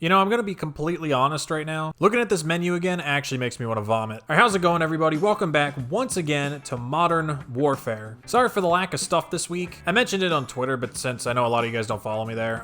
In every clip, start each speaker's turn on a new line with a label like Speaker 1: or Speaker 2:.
Speaker 1: You know, I'm gonna be completely honest right now. Looking at this menu again actually makes me want to vomit. All right, how's it going, everybody? Welcome back once again to Modern Warfare. Sorry for the lack of stuff this week. I mentioned it on Twitter, but since I know a lot of you guys don't follow me there,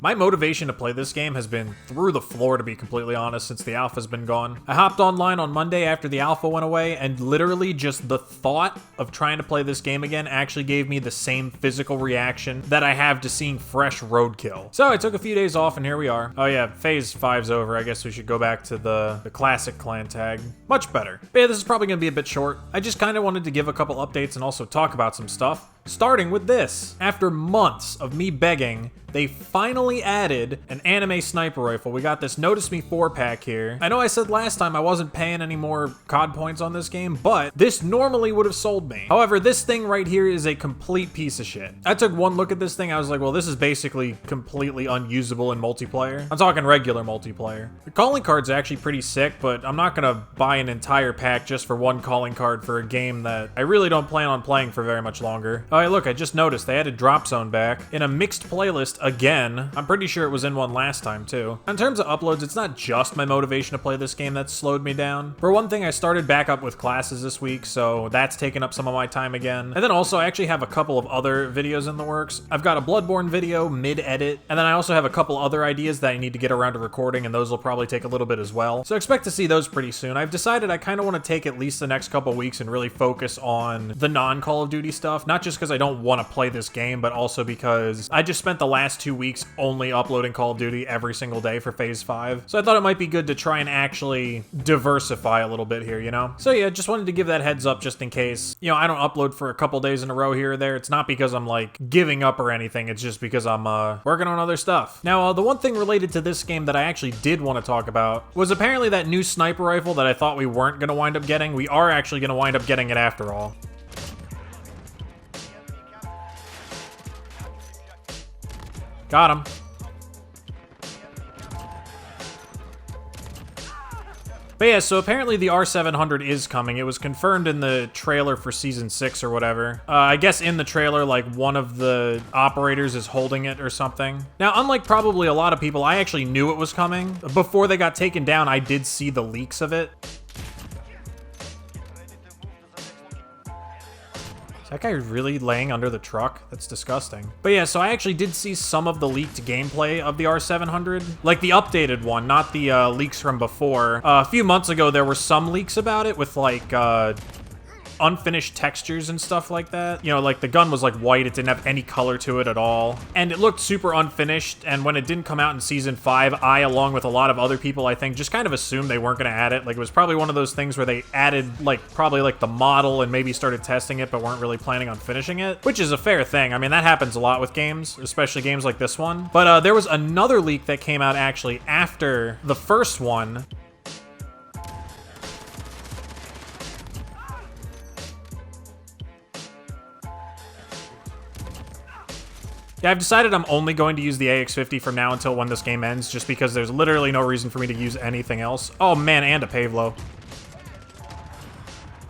Speaker 1: my motivation to play this game has been through the floor, to be completely honest, since the alpha's been gone. I hopped online on Monday after the alpha went away, and literally just the thought of trying to play this game again actually gave me the same physical reaction that I have to seeing fresh roadkill. So I took a few days off, and here we are. Oh yeah, phase 5's over. I guess we should go back to the classic clan tag. Much better. But yeah, this is probably gonna be a bit short. I just kind of wanted to give a couple updates and also talk about some stuff. Starting with this. After months of me begging, they finally added an anime sniper rifle. We got this Notice Me 4-pack here. I know I said last time I wasn't paying any more COD points on this game, but this normally would have sold me. However, this thing right here is a complete piece of shit. I took one look at this thing, I was like, well, this is basically completely unusable in multiplayer. I'm talking regular multiplayer. The calling card's actually pretty sick, but I'm not gonna buy an entire pack just for one calling card for a game that I really don't plan on playing for very much longer. Oh, hey, look, I just noticed they added Drop Zone back in a mixed playlist again. I'm pretty sure it was in one last time too. In terms of uploads, it's not just my motivation to play this game that's slowed me down. For one thing, I started back up with classes this week, so that's taken up some of my time again. And then also, I actually have a couple of other videos in the works. I've got a Bloodborne video mid-edit, and then I also have a couple other ideas that I need to get around to recording, and those will probably take a little bit as well. So expect to see those pretty soon. I've decided I kind of want to take at least the next couple weeks and really focus on the non-Call of Duty stuff, not just because I don't want to play this game, but also because I just spent the last 2 weeks only uploading Call of Duty every single day for Phase 5. So I thought it might be good to try and actually diversify a little bit here, you know? So yeah, just wanted to give that heads up just in case, you know, I don't upload for a couple days in a row here or there. It's not because I'm like giving up or anything. It's just because I'm working on other stuff. Now, the one thing related to this game that I actually did want to talk about was apparently that new sniper rifle that I thought we weren't going to wind up getting. We are actually going to wind up getting it after all. Got him. But yeah, so apparently the R700 is coming. It was confirmed in the trailer for Season 6 or whatever. I guess in the trailer, like, one of the operators is holding it or something. Now, unlike probably a lot of people, I actually knew it was coming. Before they got taken down, I did see the leaks of it. Is that guy really laying under the truck? That's disgusting. But yeah, so I actually did see some of the leaked gameplay of the R700. Like the updated one, not the leaks from before. A few months ago, there were some leaks about it with like unfinished textures and stuff like that. You know, like the gun was like white, it didn't have any color to it at all. And it looked super unfinished, and when it didn't come out in Season 5, I, along with a lot of other people, I think, just kind of assumed they weren't gonna add it. Like, it was probably one of those things where they added, like, probably like the model and maybe started testing it, but weren't really planning on finishing it, which is a fair thing. I mean, that happens a lot with games, especially games like this one. But there was another leak that came out actually after the first one. Yeah, I've decided I'm only going to use the AX-50 from now until when this game ends, just because there's literally no reason for me to use anything else. Oh man, and a Pavlo.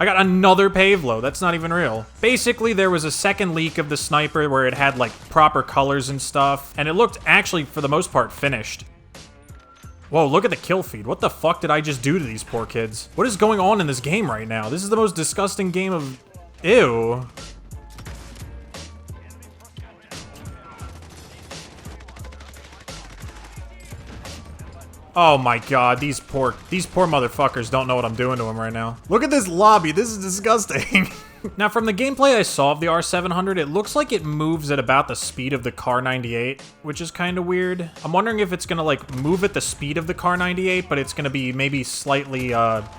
Speaker 1: I got another Pavlo, that's not even real. Basically, there was a second leak of the sniper where it had like proper colors and stuff, and it looked actually, for the most part, finished. Whoa, look at the kill feed. What the fuck did I just do to these poor kids? What is going on in this game right now? This is the most disgusting game of... Ew. Oh my god, these poor motherfuckers don't know what I'm doing to them right now. Look at this lobby, this is disgusting. Now, from the gameplay I saw of the R700, it looks like it moves at about the speed of the Kar98, which is kind of weird. I'm wondering if it's gonna, like, move at the speed of the Kar98, but it's gonna be maybe slightly,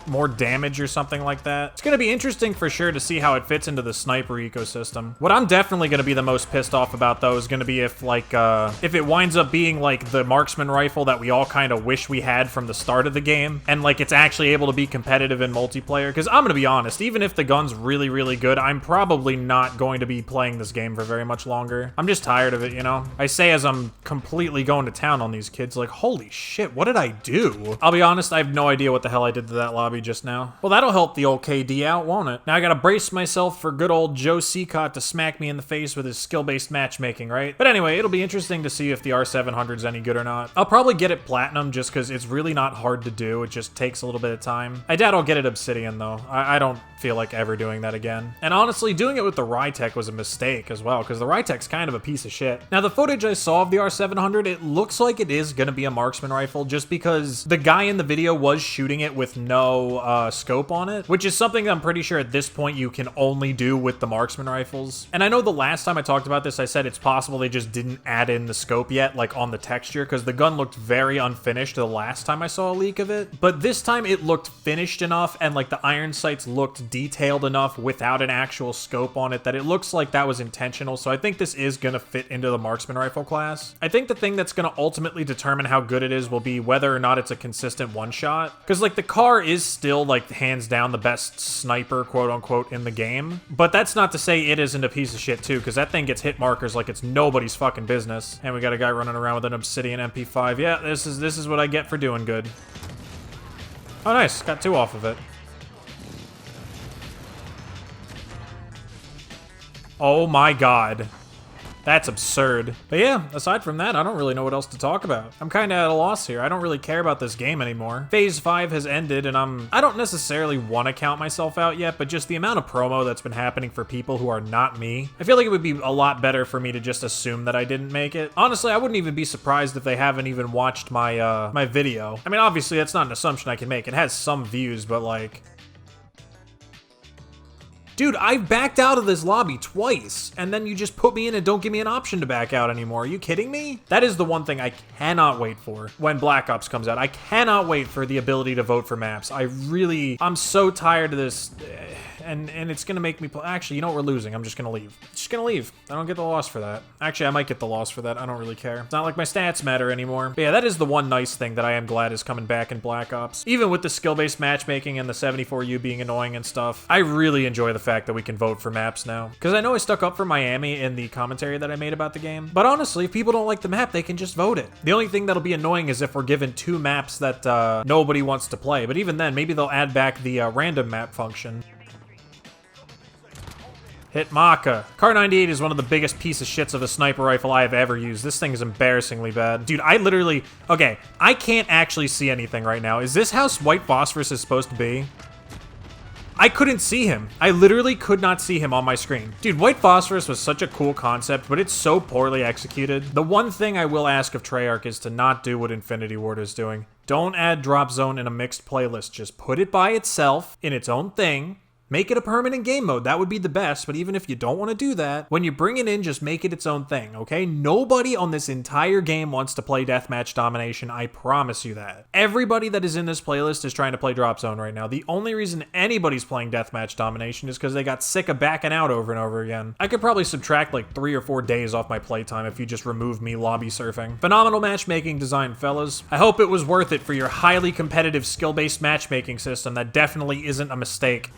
Speaker 1: more damage or something like that. It's gonna be interesting for sure to see how it fits into the sniper ecosystem. What I'm definitely gonna be the most pissed off about, though, is gonna be if, like, if it winds up being, like, the marksman rifle that we all kind of wish we had from the start of the game, and, like, it's actually able to be competitive in multiplayer, because I'm gonna be honest, even if the gun's really really good, I'm probably not going to be playing this game for very much longer. I'm just tired of it, you know? I say as I'm completely going to town on these kids, like, holy shit, what did I do? I'll be honest, I have no idea what the hell I did to that lobby just now. Well, that'll help the old KD out, won't it? Now I gotta brace myself for good old Joe Seacott to smack me in the face with his skill-based matchmaking, right? But anyway, it'll be interesting to see if the R700's any good or not. I'll probably get it platinum just because it's really not hard to do. It just takes a little bit of time. I doubt I'll get it obsidian though. I don't feel like ever doing that again. And honestly, doing it with the Rytech was a mistake as well, because the Rytech's kind of a piece of shit. Now, the footage I saw of the R700, it looks like it is gonna be a marksman rifle just because the guy in the video was shooting it with no scope on it, which is something I'm pretty sure at this point you can only do with the marksman rifles. And I know the last time I talked about this, I said it's possible they just didn't add in the scope yet, like on the texture, because the gun looked very unfinished the last time I saw a leak of it. But this time it looked finished enough, and like the iron sights looked detailed enough without an actual scope on it that it looks like that was intentional. So I think this is gonna fit into the marksman rifle class. I think the thing that's gonna ultimately determine how good it is will be whether or not it's a consistent one-shot. Because like the car is still like hands down the best sniper, quote unquote, in the game. But that's not to say it isn't a piece of shit too, because that thing gets hit markers like it's nobody's fucking business. And we got a guy running around with an obsidian MP5. Yeah, this is what I get for doing good. Oh nice, got 2 off of it. Oh my god. That's absurd. But yeah, aside from that, I don't really know what else to talk about. I'm kind of at a loss here. I don't really care about this game anymore. Phase 5 has ended, and I don't necessarily want to count myself out yet, but just the amount of promo that's been happening for people who are not me, I feel like it would be a lot better for me to just assume that I didn't make it. Honestly, I wouldn't even be surprised if they haven't even watched my, my video. I mean, obviously, that's not an assumption I can make. It has some views, but like... Dude, I've backed out of this lobby twice, and then you just put me in and don't give me an option to back out anymore. Are you kidding me? That is the one thing I cannot wait for when Black Ops comes out. I cannot wait for the ability to vote for maps. I'm so tired of this. And it's gonna make me play. Actually, you know what? We're losing. I'm just gonna leave. Just gonna leave. I don't get the loss for that. Actually, I might get the loss for that. I don't really care. It's not like my stats matter anymore. But yeah, that is the one nice thing that I am glad is coming back in Black Ops. Even with the skill-based matchmaking and the 74U being annoying and stuff, I really enjoy the fact that we can vote for maps now. Because I know I stuck up for Miami in the commentary that I made about the game. But honestly, if people don't like the map, they can just vote it. The only thing that'll be annoying is if we're given 2 maps that nobody wants to play. But even then, maybe they'll add back the random map function. Hit Maka. Kar 98 is one of the biggest piece of shits of a sniper rifle I have ever used. This thing is embarrassingly bad. Dude, I literally... Okay, I can't actually see anything right now. Is this how White Phosphorus is supposed to be? I couldn't see him. I literally could not see him on my screen. Dude, White Phosphorus was such a cool concept, but it's so poorly executed. The one thing I will ask of Treyarch is to not do what Infinity Ward is doing. Don't add Drop Zone in a mixed playlist. Just put it by itself in its own thing. Make it a permanent game mode. That would be the best, but even if you don't want to do that, when you bring it in, just make it its own thing, okay? Nobody on this entire game wants to play Deathmatch Domination, I promise you that. Everybody that is in this playlist is trying to play Drop Zone right now. The only reason anybody's playing Deathmatch Domination is because they got sick of backing out over and over again. I could probably subtract like 3 or 4 days off my playtime if you just remove me lobby surfing. Phenomenal matchmaking design, fellas. I hope it was worth it for your highly competitive skill-based matchmaking system that definitely isn't a mistake.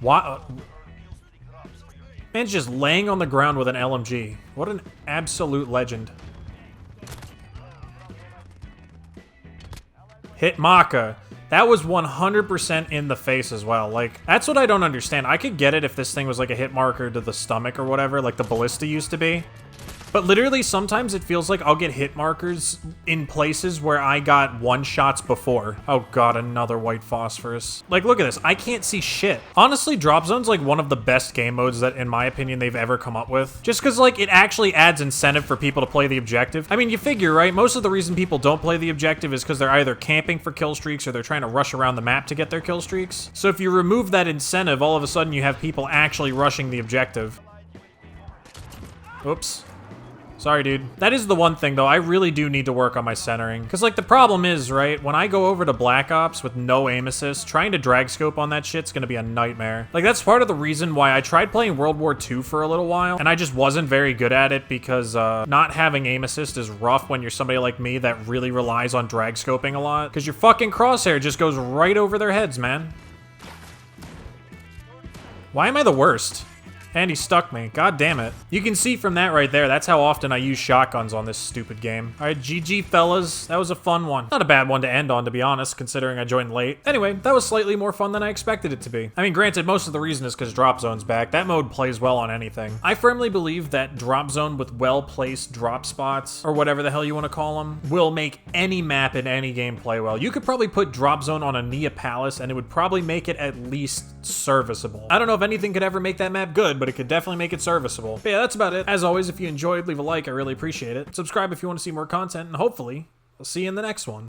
Speaker 1: What? Man's just laying on the ground with an LMG. What an absolute legend. Hit Maka. That was 100% in the face as well. Like, that's what I don't understand. I could get it if this thing was like a hit marker to the stomach or whatever, like the ballista used to be. But literally, sometimes it feels like I'll get hit markers in places where I got one-shots before. Oh god, another White Phosphorus. Like, look at this. I can't see shit. Honestly, Drop Zone's like one of the best game modes that, in my opinion, they've ever come up with. Just because, like, it actually adds incentive for people to play the objective. I mean, you figure, right? Most of the reason people don't play the objective is because they're either camping for kill streaks or they're trying to rush around the map to get their kill streaks. So if you remove that incentive, all of a sudden you have people actually rushing the objective. Oops. Sorry, dude. That is the one thing, though. I really do need to work on my centering. Because, like, the problem is, right, when I go over to Black Ops with no aim assist, trying to drag scope on that shit's gonna be a nightmare. Like, that's part of the reason why I tried playing World War II for a little while, and I just wasn't very good at it because not having aim assist is rough when you're somebody like me that really relies on drag scoping a lot. Because your fucking crosshair just goes right over their heads, man. Why am I the worst? And he stuck me. God damn it. You can see from that right there, that's how often I use shotguns on this stupid game. All right, GG, fellas. That was a fun one. Not a bad one to end on, to be honest, considering I joined late. Anyway, that was slightly more fun than I expected it to be. I mean, granted, most of the reason is because Drop Zone's back. That mode plays well on anything. I firmly believe that Drop Zone with well-placed drop spots, or whatever the hell you want to call them, will make any map in any game play well. You could probably put Drop Zone on a Nia Palace, and it would probably make it at least serviceable. I don't know if anything could ever make that map good, but it could definitely make it serviceable. But yeah, that's about it. As always, if you enjoyed, leave a like. I really appreciate it. Subscribe if you want to see more content, and hopefully, I'll see you in the next one.